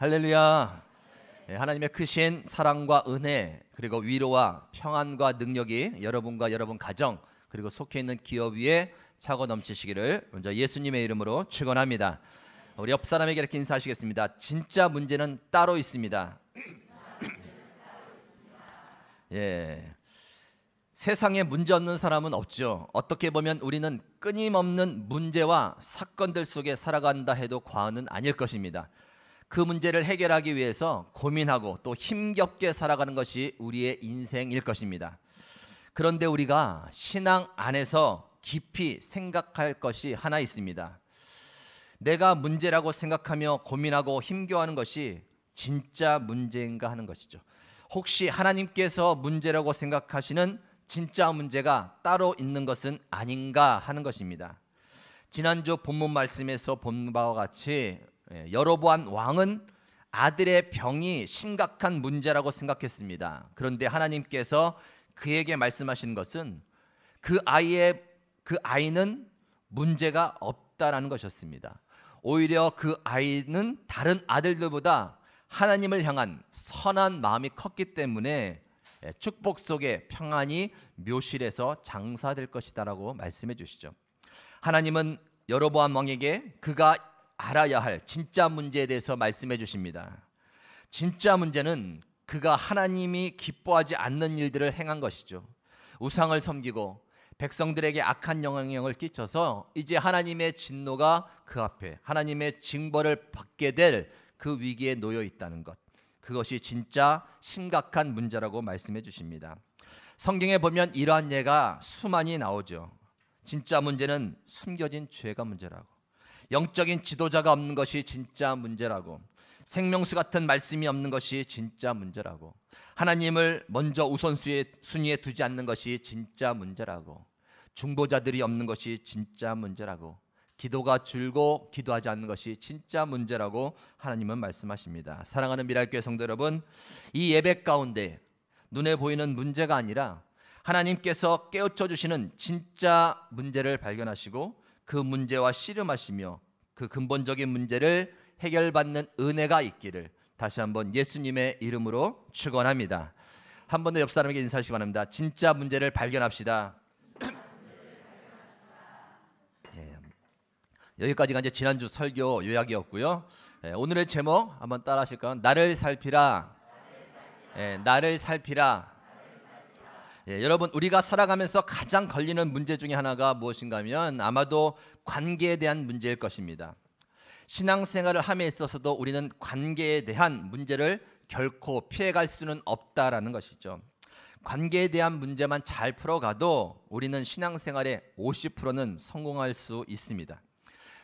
할렐루야. 하나님의 크신 사랑과 은혜 그리고 위로와 평안과 능력이 여러분과 여러분 가정 그리고 속해 있는 기업 위에 차고 넘치시기를 먼저 예수님의 이름으로 축원합니다. 우리 옆 사람에게 이렇게 인사하시겠습니다. 진짜 문제는 따로 있습니다. 예. 세상에 문제 없는 사람은 없죠. 어떻게 보면 우리는 끊임없는 문제와 사건들 속에 살아간다 해도 과언은 아닐 것입니다. 그 문제를 해결하기 위해서 고민하고 또 힘겹게 살아가는 것이 우리의 인생일 것입니다. 그런데 우리가 신앙 안에서 깊이 생각할 것이 하나 있습니다. 내가 문제라고 생각하며 고민하고 힘겨워하는 것이 진짜 문제인가 하는 것이죠. 혹시 하나님께서 문제라고 생각하시는 진짜 문제가 따로 있는 것은 아닌가 하는 것입니다. 지난주 본문 말씀에서 본 바와 같이 여로보암 왕은 아들의 병이 심각한 문제라고 생각했습니다. 그런데 하나님께서 그에게 말씀하신 것은 그 아이는 문제가 없다라는 것이었습니다. 오히려 그 아이는 다른 아들들보다 하나님을 향한 선한 마음이 컸기 때문에 축복 속에 평안이 묘실에서 장사될 것이다라고 말씀해 주시죠. 하나님은 여로보암 왕에게 그가 알아야 할 진짜 문제에 대해서 말씀해 주십니다. 진짜 문제는 그가 하나님이 기뻐하지 않는 일들을 행한 것이죠. 우상을 섬기고 백성들에게 악한 영향을 끼쳐서 이제 하나님의 진노가 그 앞에 하나님의 징벌을 받게 될 그 위기에 놓여 있다는 것, 그것이 진짜 심각한 문제라고 말씀해 주십니다. 성경에 보면 이러한 예가 수많이 나오죠. 진짜 문제는 숨겨진 죄가 문제라고, 영적인 지도자가 없는 것이 진짜 문제라고, 생명수 같은 말씀이 없는 것이 진짜 문제라고, 하나님을 먼저 우선순위에 두지 않는 것이 진짜 문제라고, 중보자들이 없는 것이 진짜 문제라고, 기도가 줄고 기도하지 않는 것이 진짜 문제라고 하나님은 말씀하십니다. 사랑하는 미랄교회 성도 여러분, 이 예배 가운데 눈에 보이는 문제가 아니라 하나님께서 깨우쳐 주시는 진짜 문제를 발견하시고 그 문제와 씨름하시며 그 근본적인 문제를 해결받는 은혜가 있기를 다시 한번 예수님의 이름으로 축원합니다. 한 번 더 옆 사람에게 인사하시기 바랍니다. 진짜 문제를 발견합시다. 여기까지가 이제 지난주 설교 요약이었고요. 오늘의 제목 한번 따라 하실까요? 나를 살피라. 나를 살피라. 여러분, 우리가 살아가면서 가장 걸리는 문제 중에 하나가 무엇인가 하면 아마도 관계에 대한 문제일 것입니다. 신앙생활을 함에 있어서도 우리는 관계에 대한 문제를 결코 피해갈 수는 없다라는 것이죠. 관계에 대한 문제만 잘 풀어가도 우리는 신앙생활의 50%는 성공할 수 있습니다.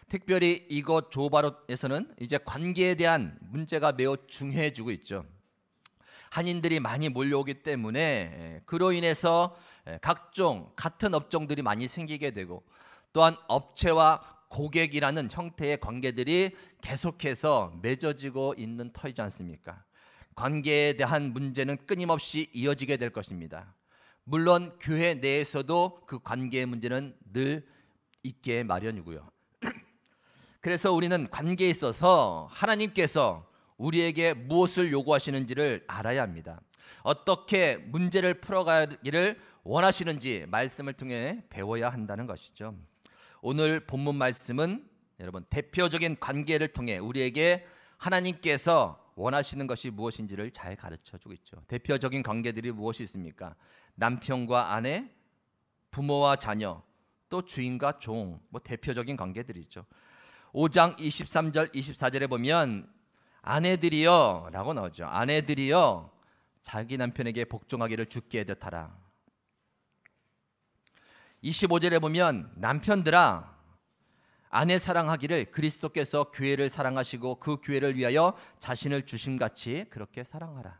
특별히 이곳 조바롯에서는 이제 관계에 대한 문제가 매우 중요해지고 있죠. 한인들이 많이 몰려오기 때문에 그로 인해서 각종 같은 업종들이 많이 생기게 되고 또한 업체와 고객이라는 형태의 관계들이 계속해서 맺어지고 있는 터이지 않습니까? 관계에 대한 문제는 끊임없이 이어지게 될 것입니다. 물론 교회 내에서도 그 관계의 문제는 늘 있게 마련이고요. 그래서 우리는 관계에 있어서 하나님께서 우리에게 무엇을 요구하시는지를 알아야 합니다. 어떻게 문제를 풀어가기를 원하시는지 말씀을 통해 배워야 한다는 것이죠. 오늘 본문 말씀은 여러분 대표적인 관계를 통해 우리에게 하나님께서 원하시는 것이 무엇인지를 잘 가르쳐주고 있죠. 대표적인 관계들이 무엇이 있습니까? 남편과 아내, 부모와 자녀, 또 주인과 종, 대표적인 관계들이죠. 5장 23절 24절에 보면 아내들이여 라고 나오죠. 아내들이여 자기 남편에게 복종하기를 주께 애듯하라. 25절에 보면 남편들아 아내 사랑하기를 그리스도께서 교회를 사랑하시고 그 교회를 위하여 자신을 주심같이 그렇게 사랑하라.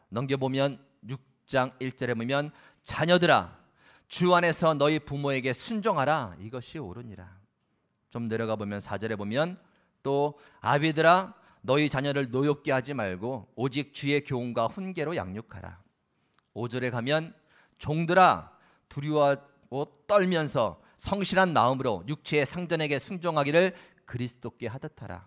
넘겨보면 6장 1절에 보면 자녀들아 주 안에서 너희 부모에게 순종하라. 이것이 옳으니라. 좀 내려가 보면 4절에 보면 또 아비들아 너희 자녀를 노엽게 하지 말고 오직 주의 교훈과 훈계로 양육하라. 5절에 가면 종들아 두려워하고 떨면서 성실한 마음으로 육체의 상전에게 순종하기를 그리스도께 하듯 하라.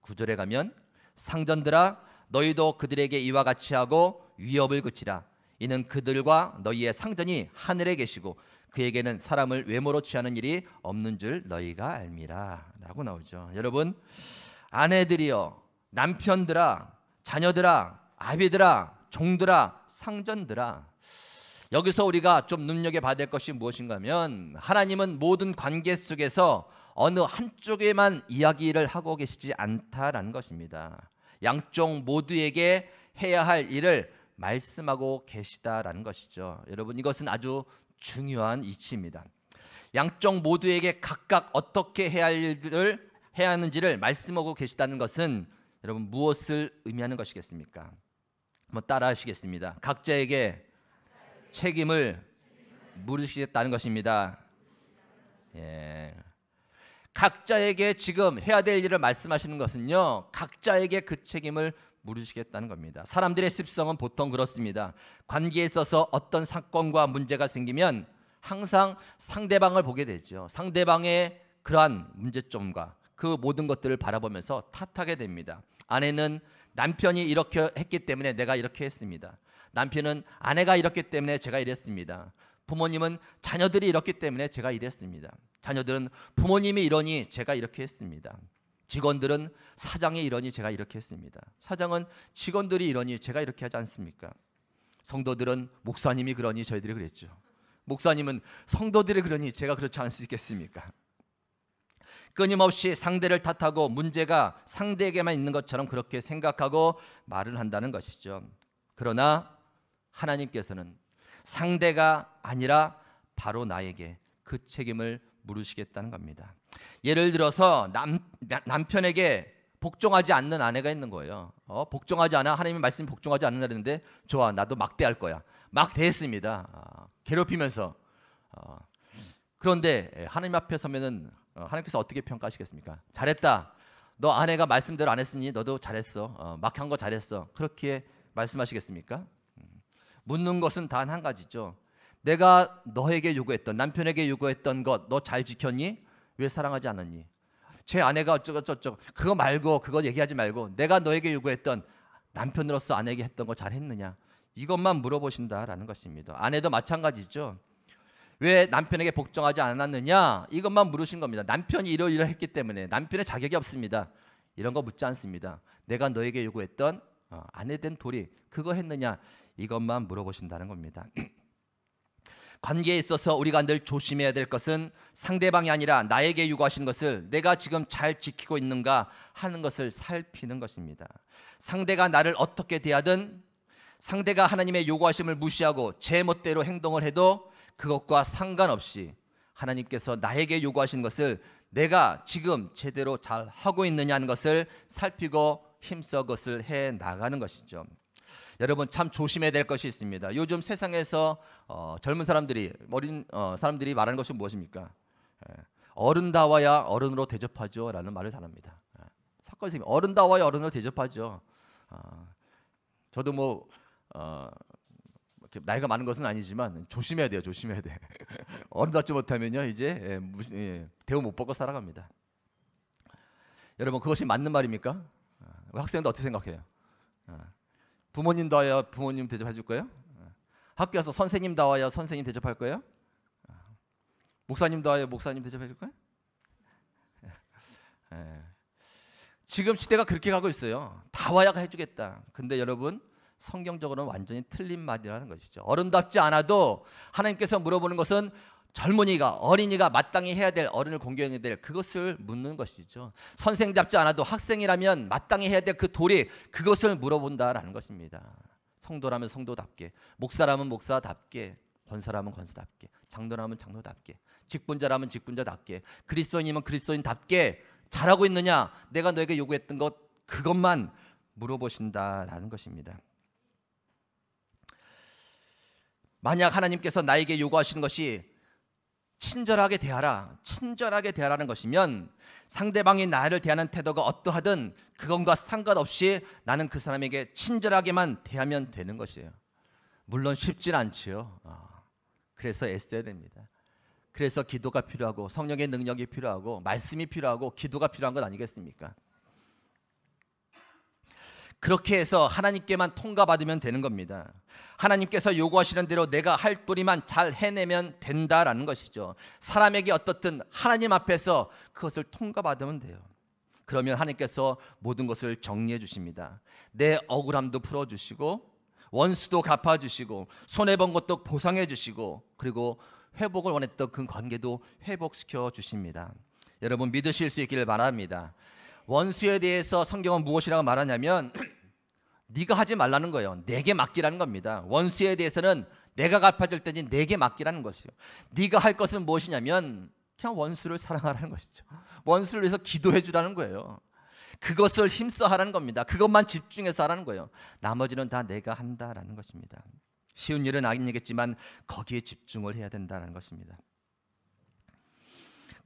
9절에 가면 상전들아 너희도 그들에게 이와 같이 하고 위협을 그치라. 이는 그들과 너희의 상전이 하늘에 계시고 그에게는 사람을 외모로 취하는 일이 없는 줄 너희가 알미라 라고 나오죠. 여러분, 아내들이여, 남편들아, 자녀들아, 아비들아, 종들아, 상전들아, 여기서 우리가 좀 눈여겨봐야 될 것이 무엇인가 하면 하나님은 모든 관계 속에서 어느 한쪽에만 이야기를 하고 계시지 않다라는 것입니다. 양쪽 모두에게 해야 할 일을 말씀하고 계시다라는 것이죠. 여러분, 이것은 아주 중요한 이치입니다. 양쪽 모두에게 각각 어떻게 해야 할 일을 해야 하는지를 말씀하고 계시다는 것은 여러분 무엇을 의미하는 것이겠습니까? 한번 따라 하시겠습니다. 각자에게 책임을 물으시겠다는 것입니다. 예. 각자에게 지금 해야 될 일을 말씀하시는 것은요, 각자에게 그 책임을 물으시겠다는 겁니다. 사람들의 습성은 보통 그렇습니다. 관계에 있어서 어떤 사건과 문제가 생기면 항상 상대방을 보게 되죠. 상대방의 그러한 문제점과 그 모든 것들을 바라보면서 탓하게 됩니다. 아내는 남편이 이렇게 했기 때문에 내가 이렇게 했습니다. 남편은 아내가 이렇기 때문에 제가 이랬습니다. 부모님은 자녀들이 이렇기 때문에 제가 이랬습니다. 자녀들은 부모님이 이러니 제가 이렇게 했습니다. 직원들은 사장이 이러니 제가 이렇게 했습니다. 사장은 직원들이 이러니 제가 이렇게 하지 않습니까? 성도들은 목사님이 그러니 저희들이 그랬죠. 목사님은 성도들이 그러니 제가 그렇지 않을 수 있겠습니까? 끊임없이 상대를 탓하고 문제가 상대에게만 있는 것처럼 그렇게 생각하고 말을 한다는 것이죠. 그러나 하나님께서는 상대가 아니라 바로 나에게 그 책임을 물으시겠다는 겁니다. 예를 들어서 남편에게 복종하지 않는 아내가 있는 거예요. 복종하지 않아, 하나님의 말씀이 복종하지 않는다는데 좋아, 나도 막대할 거야. 막대했습니다. 괴롭히면서. 그런데 하나님 앞에 서면은 하나님께서 어떻게 평가하시겠습니까? 잘했다. 너 아내가 말씀대로 안 했으니 너도 잘했어. 막 한 거 잘했어. 그렇게 말씀하시겠습니까? 묻는 것은 단 한 가지죠. 내가 너에게 요구했던, 남편에게 요구했던 것 너 잘 지켰니? 왜 사랑하지 않았니? 제 아내가 어쩌고저쩌고 그거 말고, 그거 얘기하지 말고 내가 너에게 요구했던, 남편으로서 아내에게 했던 거 잘했느냐? 이것만 물어보신다라는 것입니다. 아내도 마찬가지죠. 왜 남편에게 복종하지 않았느냐? 이것만 물으신 겁니다. 남편이 이러이러했기 때문에. 남편의 자격이 없습니다. 이런 거 묻지 않습니다. 내가 너에게 요구했던 아내 된 도리 그거 했느냐? 이것만 물어보신다는 겁니다. 관계에 있어서 우리가 늘 조심해야 될 것은 상대방이 아니라 나에게 요구하신 것을 내가 지금 잘 지키고 있는가 하는 것을 살피는 것입니다. 상대가 나를 어떻게 대하든, 상대가 하나님의 요구하심을 무시하고 제 멋대로 행동을 해도 그것과 상관없이 하나님께서 나에게 요구하신 것을 내가 지금 제대로 잘 하고 있느냐는 것을 살피고 힘써 그것을 해 나가는 것이죠. 여러분, 참 조심해야 될 것이 있습니다. 요즘 세상에서 젊은 사람들이, 어린 사람들이 말하는 것이 무엇입니까? 어른다워야 어른으로 대접하죠 라는 말을 잘합니다. 사건이 어른다워야 어른으로 대접하죠. 저도 뭐 나이가 많은 것은 아니지만 조심해야 돼요. 조심해야 돼. 어른답지 못하면요 이제 대우 못 받고 살아갑니다. 여러분, 그것이 맞는 말입니까? 학생도 어떻게 생각해요? 부모님다워야 부모님 대접해 줄 거예요? 학교에서 선생님다워야 선생님 대접할 거예요? 목사님다워야 목사님 대접해 줄 거예요? 지금 시대가 그렇게 가고 있어요. 다와야 해주겠다. 근데 여러분, 성경적으로는 완전히 틀린 말이라는 것이죠. 어른답지 않아도 하나님께서 물어보는 것은 젊은이가, 어린이가 마땅히 해야 될, 어른을 공경해야 될 그것을 묻는 것이죠. 선생답지 않아도 학생이라면 마땅히 해야 될 그 도리, 그것을 물어본다라는 것입니다. 성도라면 성도답게, 목사라면 목사답게, 권사라면 권사답게, 장로라면 장로답게, 직분자라면 직분자답게, 그리스도인이면 그리스도인답게 잘하고 있느냐? 내가 너에게 요구했던 것, 그것만 물어보신다라는 것입니다. 만약 하나님께서 나에게 요구하시는 것이 친절하게 대하라, 친절하게 대하라는 것이면 상대방이 나를 대하는 태도가 어떠하든 그것과 상관없이 나는 그 사람에게 친절하게만 대하면 되는 것이에요. 물론 쉽진 않지요. 그래서 애써야 됩니다. 그래서 기도가 필요하고 성령의 능력이 필요하고 말씀이 필요하고 기도가 필요한 것 아니겠습니까? 그렇게 해서 하나님께만 통과받으면 되는 겁니다. 하나님께서 요구하시는 대로 내가 할 도리만 잘 해내면 된다라는 것이죠. 사람에게 어떻든 하나님 앞에서 그것을 통과받으면 돼요. 그러면 하나님께서 모든 것을 정리해 주십니다. 내 억울함도 풀어주시고 원수도 갚아주시고 손해본 것도 보상해 주시고 그리고 회복을 원했던 그 관계도 회복시켜 주십니다. 여러분 믿으실 수 있기를 바랍니다. 원수에 대해서 성경은 무엇이라고 말하냐면 네가 하지 말라는 거예요. 내게 맡기라는 겁니다. 원수에 대해서는 내가 갚아줄 때니 내게 맡기라는 것이요. 네가 할 것은 무엇이냐면 그냥 원수를 사랑하라는 것이죠. 원수를 위해서 기도해 주라는 거예요. 그것을 힘써 하라는 겁니다. 그것만 집중해서 하라는 거예요. 나머지는 다 내가 한다라는 것입니다. 쉬운 일은 아니겠지만 거기에 집중을 해야 된다는 것입니다.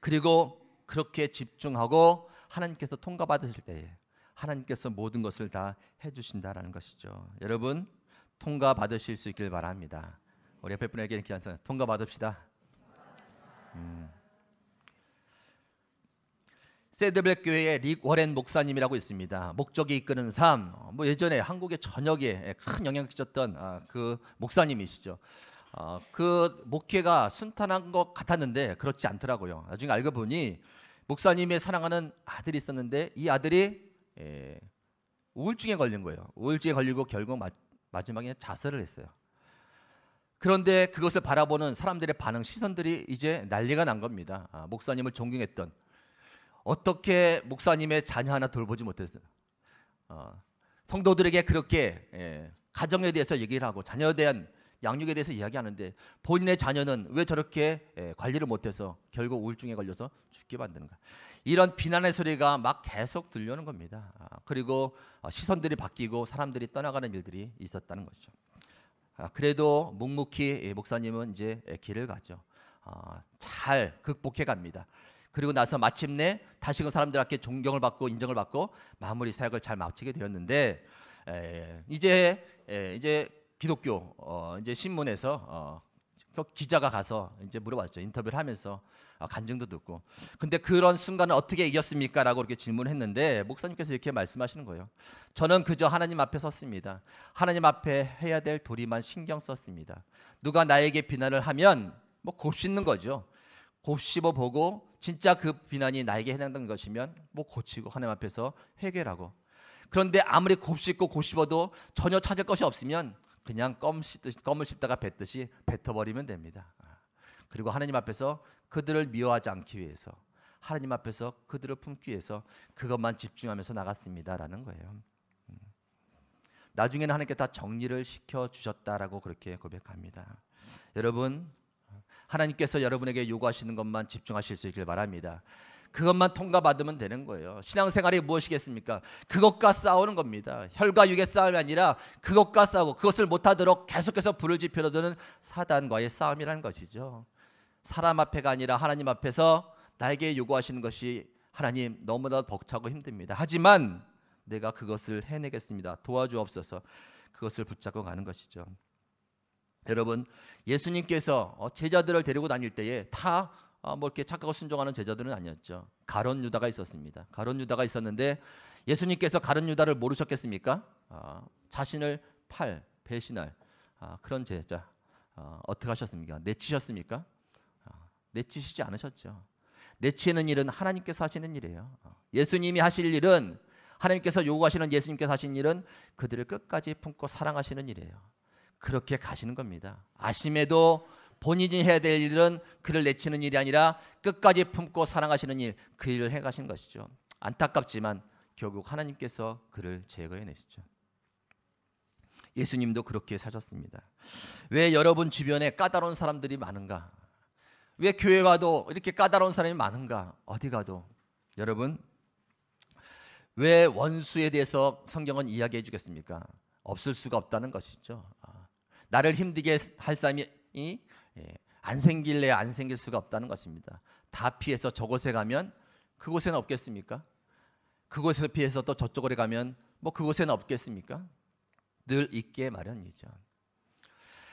그리고 그렇게 집중하고 하나님께서 통과받으실 때에 하나님께서 모든 것을 다 해주신다라는 것이죠. 여러분 통과받으실 수 있길 바랍니다. 우리 옆에 분에게 기도하세요. 통과받읍시다. 세드블랙 교회의 릭 워렌 목사님이라고 있습니다. 목적이 이끄는 삶. 예전에 한국의 전역에 큰 영향을 끼쳤던 그 목사님이시죠. 그 목회가 순탄한 것 같았는데 그렇지 않더라고요. 나중에 알고 보니 목사님의 사랑하는 아들이 있었는데 이 아들이 우울증에 걸린 거예요. 우울증에 걸리고 결국 마지막에 자살을 했어요. 그런데 그것을 바라보는 사람들의 반응, 시선들이 이제 난리가 난 겁니다. 목사님을 존경했던 어떻게 목사님의 자녀 하나 돌보지 못했어요. 성도들에게 그렇게 가정에 대해서 얘기를 하고 자녀에 대한 양육에 대해서 이야기하는데 본인의 자녀는 왜 저렇게 관리를 못해서 결국 우울증에 걸려서 죽게 만드는가. 이런 비난의 소리가 막 계속 들려오는 겁니다. 그리고 시선들이 바뀌고 사람들이 떠나가는 일들이 있었다는 거죠. 그래도 묵묵히 목사님은 이제 길을 가죠. 잘 극복해 갑니다. 그리고 나서 마침내 다시금 사람들한테 존경을 받고 인정을 받고 마무리 사역을 잘 마치게 되었는데 이제 기독교 이제 신문에서 기자가 가서 이제 물어봤죠. 인터뷰를 하면서 간증도 듣고. 근데 그런 순간을 어떻게 이겼습니까? 라고 이렇게 질문했는데 목사님께서 이렇게 말씀하시는 거예요. 저는 그저 하나님 앞에 섰습니다. 하나님 앞에 해야 될 도리만 신경 썼습니다. 누가 나에게 비난을 하면 뭐 곱씹는 거죠. 곱씹어 보고 진짜 그 비난이 나에게 해당되는 것이면 뭐 고치고 하나님 앞에서 해결하고. 그런데 아무리 곱씹고 곱씹어도 전혀 찾을 것이 없으면 그냥 껌을 씹다가 뱉듯이 뱉어버리면 됩니다. 그리고 하나님 앞에서 그들을 미워하지 않기 위해서 하나님 앞에서 그들을 품기 위해서 그것만 집중하면서 나갔습니다라는 거예요. 나중에는 하나님께 다 정리를 시켜주셨다라고 그렇게 고백합니다. 여러분 하나님께서 여러분에게 요구하시는 것만 집중하실 수 있길 바랍니다. 그것만 통과받으면 되는 거예요. 신앙생활이 무엇이겠습니까? 그것과 싸우는 겁니다. 혈과 육의 싸움이 아니라 그것과 싸우고 그것을 못하도록 계속해서 불을 지펴드는 사단과의 싸움이라는 것이죠. 사람 앞에가 아니라 하나님 앞에서 나에게 요구하시는 것이 하나님 너무나 벅차고 힘듭니다. 하지만 내가 그것을 해내겠습니다. 도와주옵소서. 그것을 붙잡고 가는 것이죠. 여러분 예수님께서 제자들을 데리고 다닐 때에 다 뭐 이렇게 착하고 순종하는 제자들은 아니었죠. 가룟 유다가 있었습니다. 가룟 유다가 있었는데 예수님께서 가룟 유다를 모르셨겠습니까? 자신을 배신할 그런 제자 어떻게 하셨습니까? 내치셨습니까? 내치시지 않으셨죠. 내치는 일은 하나님께서 하시는 일이에요. 예수님이 하실 일은 하나님께서 요구하시는 예수님께서 하신 일은 그들을 끝까지 품고 사랑하시는 일이에요. 그렇게 가시는 겁니다. 아심에도 본인이 해야 될 일은 그를 내치는 일이 아니라 끝까지 품고 사랑하시는 일, 그 일을 해가신 것이죠. 안타깝지만 결국 하나님께서 그를 제거해내시죠. 예수님도 그렇게 사셨습니다. 왜 여러분 주변에 까다로운 사람들이 많은가? 왜 교회 가도 이렇게 까다로운 사람이 많은가? 어디 가도. 여러분 왜 원수에 대해서 성경은 이야기해 주겠습니까? 없을 수가 없다는 것이죠. 나를 힘들게 할 사람이 안 생길래 안 생길 수가 없다는 것입니다. 다 피해서 저곳에 가면 그곳에는 없겠습니까? 그곳에서 피해서 또 저쪽으로 가면 뭐 그곳에는 없겠습니까? 늘 있게 마련이죠.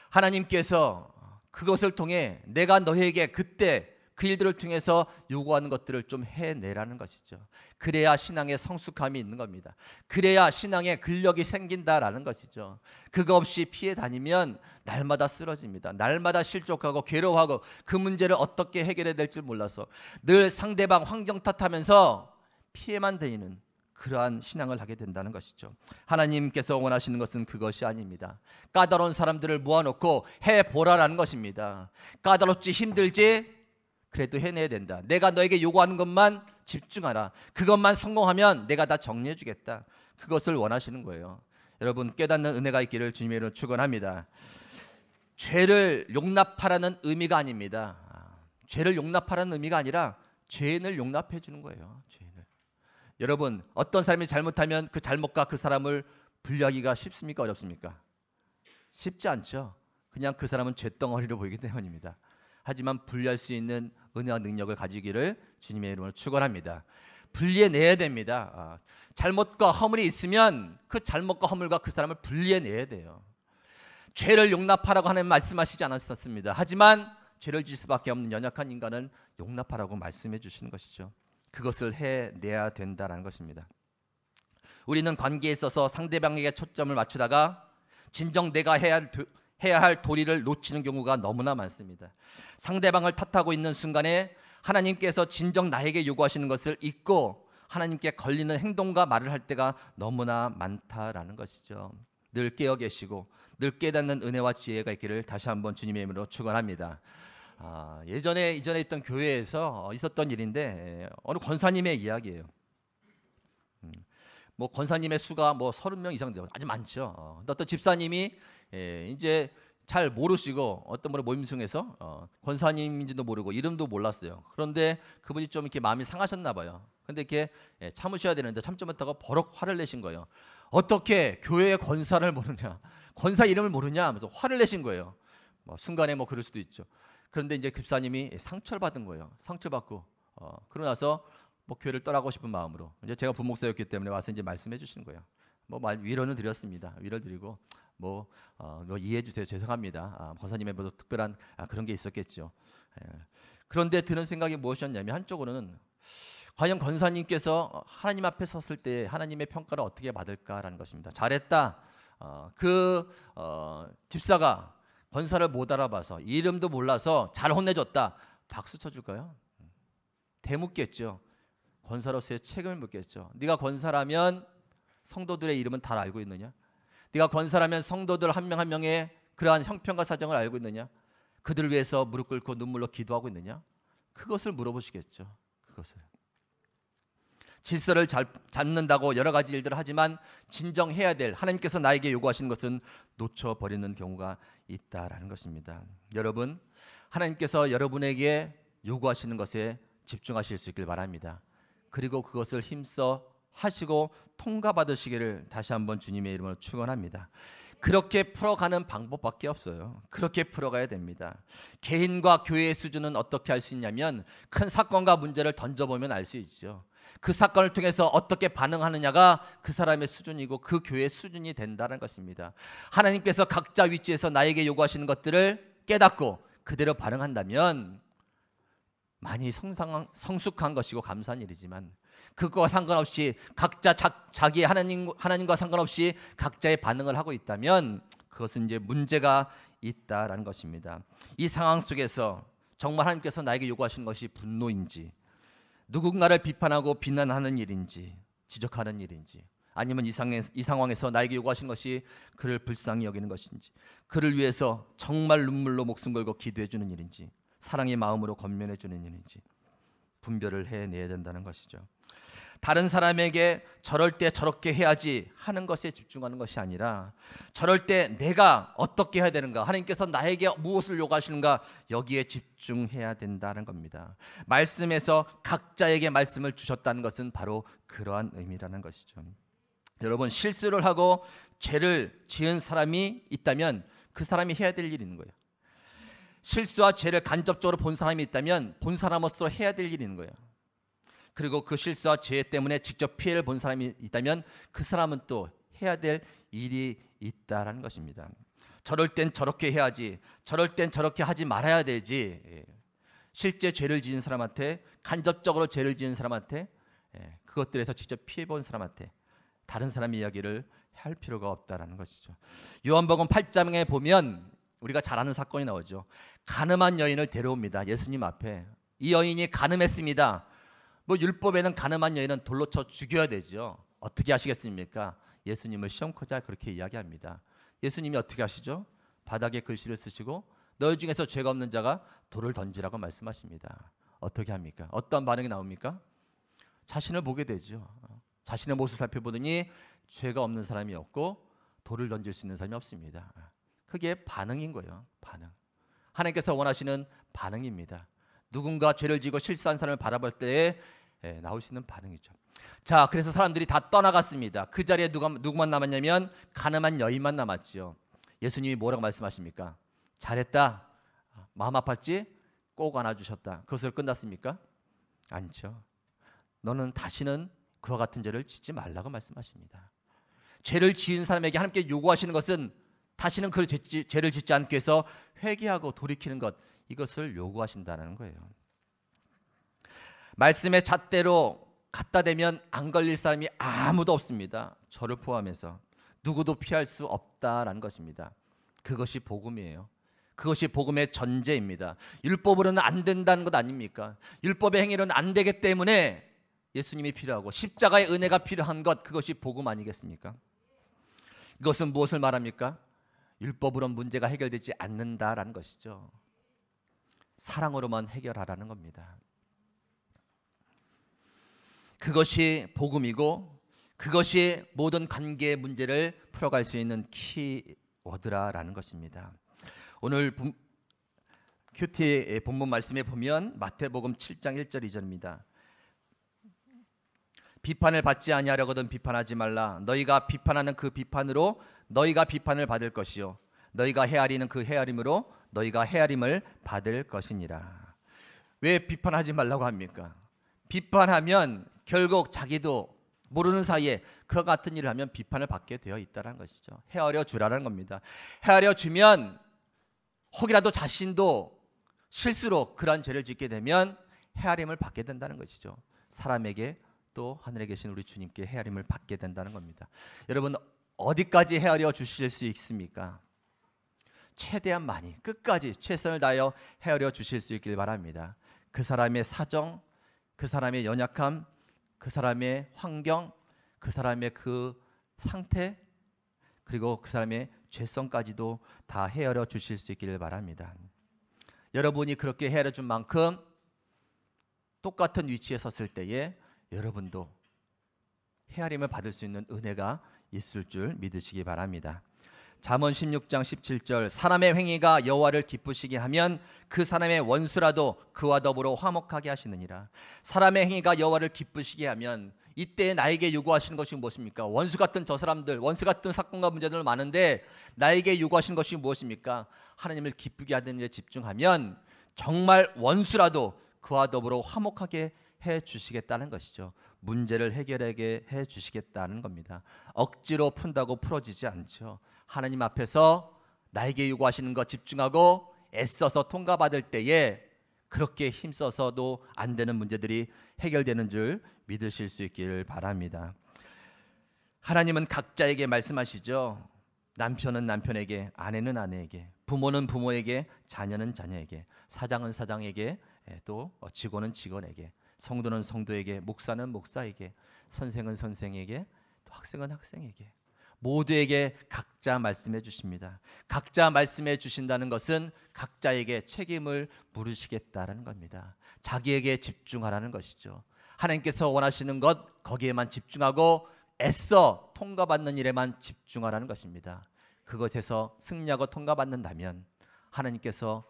하나님께서 그것을 통해 내가 너에게 그때 그 일들을 통해서 요구하는 것들을 좀 해내라는 것이죠. 그래야 신앙의 성숙함이 있는 겁니다. 그래야 신앙의 근력이 생긴다라는 것이죠. 그거 없이 피해 다니면 날마다 쓰러집니다. 날마다 실족하고 괴로워하고 그 문제를 어떻게 해결해야 될지 몰라서 늘 상대방 환경 탓하면서 피해만 다니는 그러한 신앙을 하게 된다는 것이죠. 하나님께서 원하시는 것은 그것이 아닙니다. 까다로운 사람들을 모아놓고 해보라라는 것입니다. 까다롭지 힘들지 그래도 해내야 된다. 내가 너에게 요구하는 것만 집중하라. 그것만 성공하면 내가 다 정리해 주겠다. 그것을 원하시는 거예요. 여러분, 깨닫는 은혜가 있기를 주님의 이름으로 축원합니다. 죄를 용납하라는 의미가 아닙니다. 죄를 용납하라는 의미가 아니라 죄인을 용납해 주는 거예요. 죄인을. 여러분, 어떤 사람이 잘못하면 그 잘못과 그 사람을 분리하기가 쉽습니까? 어렵습니까? 쉽지 않죠. 그냥 그 사람은 죄덩어리로 보이기 때문입니다. 하지만 분리할 수 있는 은혜와 능력을 가지기를 주님의 이름으로 축원합니다. 분리해내야 됩니다. 잘못과 허물이 있으면 그 잘못과 허물과 그 사람을 분리해내야 돼요. 죄를 용납하라고 하는 말씀하시지 않았습니다. 하지만 죄를 지을 수밖에 없는 연약한 인간은 용납하라고 말씀해 주시는 것이죠. 그것을 해내야 된다는 것입니다. 우리는 관계에 있어서 상대방에게 초점을 맞추다가 진정 내가 해야 할 도리를 놓치는 경우가 너무나 많습니다. 상대방을 탓하고 있는 순간에 하나님께서 진정 나에게 요구하시는 것을 잊고 하나님께 걸리는 행동과 말을 할 때가 너무나 많다라는 것이죠. 늘 깨어 계시고 늘 깨닫는 은혜와 지혜가 있기를 다시 한번 주님의 이름으로 축원합니다. 이전에 있던 교회에서 있었던 일인데 어느 권사님의 이야기예요. 뭐 권사님의 수가 뭐 30명 이상 돼요. 아주 많죠. 어떤 집사님이 이제 잘 모르시고 어떤 분의 모임중에서 권사님인지도 모르고 이름도 몰랐어요. 그런데 그분이 좀 이렇게 마음이 상하셨나 봐요. 근데 이렇게 참으셔야 되는데 참지 못하고 버럭 화를 내신 거예요. 어떻게 교회의 권사를 모르냐, 권사 이름을 모르냐 하면서 화를 내신 거예요. 순간에 뭐 그럴 수도 있죠. 그런데 이제 집사님이 상처를 받은 거예요. 상처받고 그러고 나서 뭐 교회를 떠나고 싶은 마음으로 이제 제가 부목사였기 때문에 와서 이제 말씀해 주시는 거예요. 뭐 위로는 드렸습니다. 위로를 드리고 뭐 이해해 주세요. 죄송합니다. 권사님의 뭐 특별한 그런 게 있었겠죠. 그런데 드는 생각이 무엇이었냐면 한쪽으로는 과연 권사님께서 하나님 앞에 섰을 때 하나님의 평가를 어떻게 받을까라는 것입니다. 잘했다. 집사가 권사를 못 알아봐서 이름도 몰라서 잘 혼내줬다. 박수 쳐줄까요? 대묻겠죠. 권사로서의 책임을 묻겠죠. 네가 권사라면 성도들의 이름은 다 알고 있느냐? 네가 권사라면 성도들 한 명 한 명의 그러한 형편과 사정을 알고 있느냐? 그들을 위해서 무릎 꿇고 눈물로 기도하고 있느냐? 그것을 물어보시겠죠. 그것을. 질서를 잘 잡는다고 여러 가지 일들을 하지만 진정해야 될 하나님께서 나에게 요구하시는 것은 놓쳐버리는 경우가 있다라는 것입니다. 여러분, 하나님께서 여러분에게 요구하시는 것에 집중하실 수 있길 바랍니다. 그리고 그것을 힘써 하시고 통과받으시기를 다시 한번 주님의 이름으로 축원합니다. 그렇게 풀어가는 방법밖에 없어요. 그렇게 풀어가야 됩니다. 개인과 교회의 수준은 어떻게 할 수 있냐면 큰 사건과 문제를 던져보면 알 수 있죠. 그 사건을 통해서 어떻게 반응하느냐가 그 사람의 수준이고 그 교회의 수준이 된다는 것입니다. 하나님께서 각자 위치에서 나에게 요구하시는 것들을 깨닫고 그대로 반응한다면 많이 성숙한 것이고 감사한 일이지만 그것과 상관없이 각자 자기 하나님과 상관없이 각자의 반응을 하고 있다면 그것은 이제 문제가 있다라는 것입니다. 이 상황 속에서 정말 하나님께서 나에게 요구하시는 것이 분노인지, 누군가를 비판하고 비난하는 일인지, 지적하는 일인지, 아니면 이 상황에서 나에게 요구하시는 것이 그를 불쌍히 여기는 것인지, 그를 위해서 정말 눈물로 목숨 걸고 기도해 주는 일인지, 사랑의 마음으로 권면해 주는 일인지 분별을 해내야 된다는 것이죠. 다른 사람에게 저럴 때 저렇게 해야지 하는 것에 집중하는 것이 아니라 저럴 때 내가 어떻게 해야 되는가, 하나님께서 나에게 무엇을 요구하시는가, 여기에 집중해야 된다는 겁니다. 말씀에서 각자에게 말씀을 주셨다는 것은 바로 그러한 의미라는 것이죠. 여러분, 실수를 하고 죄를 지은 사람이 있다면 그 사람이 해야 될 일이 있는 거예요. 실수와 죄를 간접적으로 본 사람이 있다면 본 사람으로서 해야 될 일이 있는 거예요. 그리고 그 실수와 죄 때문에 직접 피해를 본 사람이 있다면 그 사람은 또 해야 될 일이 있다라는 것입니다. 저럴 땐 저렇게 해야지, 저럴 땐 저렇게 하지 말아야 되지. 실제 죄를 지은 사람한테, 간접적으로 죄를 지은 사람한테, 그것들에서 직접 피해본 사람한테 다른 사람의 이야기를 할 필요가 없다라는 것이죠. 요한복음 8장에 보면 우리가 잘 아는 사건이 나오죠. 가늠한 여인을 데려옵니다. 예수님 앞에. 이 여인이 가늠했습니다. 뭐 율법에는 가늠한 여인은 돌로 쳐 죽여야 되죠. 어떻게 하시겠습니까? 예수님을 시험코자 그렇게 이야기합니다. 예수님이 어떻게 하시죠? 바닥에 글씨를 쓰시고 너희 중에서 죄가 없는 자가 돌을 던지라고 말씀하십니다. 어떻게 합니까? 어떤 반응이 나옵니까? 자신을 보게 되죠. 자신의 모습을 살펴보더니 죄가 없는 사람이 없고 돌을 던질 수 있는 사람이 없습니다. 그게 반응인 거예요. 반응. 하나님께서 원하시는 반응입니다. 누군가 죄를 지고 실수한 사람을 바라볼 때에 나올 수 있는 반응이죠. 자, 그래서 사람들이 다 떠나갔습니다. 그 자리에 누구만 남았냐면 가늠한 여인만 남았죠. 예수님이 뭐라고 말씀하십니까? 잘했다. 마음 아팠지? 꼭 안아주셨다. 그것으로 끝났습니까? 아니죠. 너는 다시는 그와 같은 죄를 짓지 말라고 말씀하십니다. 죄를 지은 사람에게 하나님께 요구하시는 것은 다시는 그 죄를 짓지 않기 위해서 회개하고 돌이키는 것, 이것을 요구하신다는 거예요. 말씀의 잣대로 갖다 대면 안 걸릴 사람이 아무도 없습니다. 저를 포함해서 누구도 피할 수 없다라는 것입니다. 그것이 복음이에요. 그것이 복음의 전제입니다. 율법으로는 안 된다는 것 아닙니까? 율법의 행위로는 안 되기 때문에 예수님이 필요하고 십자가의 은혜가 필요한 것, 그것이 복음 아니겠습니까? 이것은 무엇을 말합니까? 율법으로는 문제가 해결되지 않는다라는 것이죠. 사랑으로만 해결하라는 겁니다. 그것이 복음이고 그것이 모든 관계의 문제를 풀어갈 수 있는 키워드라는 것입니다. 오늘 큐티 본문 말씀에 보면 마태복음 7장 1절 2절입니다. 비판을 받지 아니하려거든 비판하지 말라. 너희가 비판하는 그 비판으로 너희가 비판을 받을 것이요 너희가 헤아리는 그 헤아림으로 너희가 헤아림을 받을 것이니라. 왜 비판하지 말라고 합니까? 비판하면 결국 자기도 모르는 사이에 그와 같은 일을 하면 비판을 받게 되어 있다는 것이죠. 헤아려 주라는 겁니다. 헤아려 주면 혹이라도 자신도 실수로 그런 죄를 짓게 되면 헤아림을 받게 된다는 것이죠. 사람에게 또 하늘에 계신 우리 주님께 헤아림을 받게 된다는 겁니다. 여러분, 어디까지 헤아려 주실 수 있습니까? 최대한 많이, 끝까지 최선을 다하여 헤아려 주실 수 있길 바랍니다. 그 사람의 사정, 그 사람의 연약함, 그 사람의 환경, 그 사람의 그 상태, 그리고 그 사람의 죄성까지도 다 헤아려 주실 수 있기를 바랍니다. 여러분이 그렇게 헤아려 준 만큼 똑같은 위치에 섰을 때에 여러분도 헤아림을 받을 수 있는 은혜가 있을 줄 믿으시기 바랍니다. 잠언 16장 17절 사람의 행위가 여호와를 기쁘시게 하면 그 사람의 원수라도 그와 더불어 화목하게 하시느니라. 사람의 행위가 여호와를 기쁘시게 하면 이때 나에게 요구하시는 것이 무엇입니까? 원수 같은 저 사람들, 원수 같은 사건과 문제들 많은데 나에게 요구하시는 것이 무엇입니까? 하나님을 기쁘게 하는 일에 집중하면 정말 원수라도 그와 더불어 화목하게 해 주시겠다는 것이죠. 문제를 해결하게 해 주시겠다는 겁니다. 억지로 푼다고 풀어지지 않죠. 하나님 앞에서 나에게 요구하시는 것 집중하고 애써서 통과받을 때에 그렇게 힘써서도 안 되는 문제들이 해결되는 줄 믿으실 수 있기를 바랍니다. 하나님은 각자에게 말씀하시죠. 남편은 남편에게, 아내는 아내에게, 부모는 부모에게, 자녀는 자녀에게, 사장은 사장에게, 또 직원은 직원에게, 성도는 성도에게, 목사는 목사에게, 선생은 선생에게, 또 학생은 학생에게, 모두에게 각자 말씀해 주십니다. 각자 말씀해 주신다는 것은 각자에게 책임을 물으시겠다라는 겁니다. 자기에게 집중하라는 것이죠. 하나님께서 원하시는 것 거기에만 집중하고 애써 통과받는 일에만 집중하라는 것입니다. 그것에서 승리하고 통과받는다면 하나님께서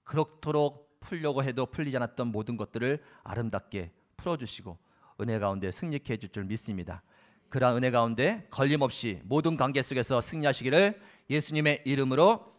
그렇도록 풀려고 해도 풀리지 않았던 모든 것들을 아름답게 풀어주시고 은혜 가운데 승리케 해줄 줄 믿습니다. 그러한 은혜 가운데 걸림없이 모든 관계 속에서 승리하시기를 예수님의 이름으로